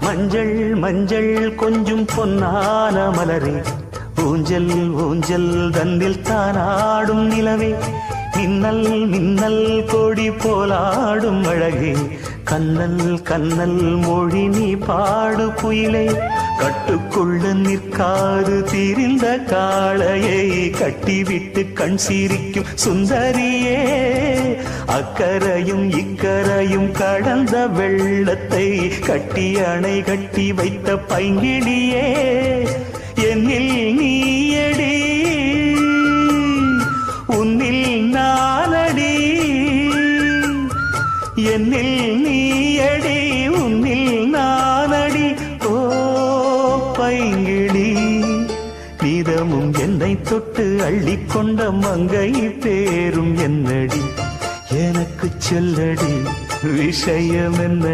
மஞ்சள் மஞ்சள் கொஞ்சம் பொன்னான மலரே, ஊஞ்சல் ஊஞ்சல் தன்னில் தானாடும் நிலவே, மின்னல் மின்னல் கொடி போலாடும் அழகே, கண்ணல் கண்ணல் மொழி நீ பாடு குயிலே, கட்டுக்குள்ள நிற்காது தீரிந்த காளையை கட்டிவிட்டு கண் சிரிக்கும் சுந்தரியே, அக்கரையும் இக்கரையும் கடந்த வெள்ளத்தை கட்டி அணை கட்டி வைத்த பைங்கிளியே, என்னில் நீயடி உன்னில் நானடி, என்னில் நீயடி உன்னில் நானடி. ஓ பைங்கிளி, நீதமும் என்னை தொட்டு அள்ளிக்கொண்ட மங்கை பேரும் என்னடி, எனக்கு சொல்லடி விஷயம் என்ன?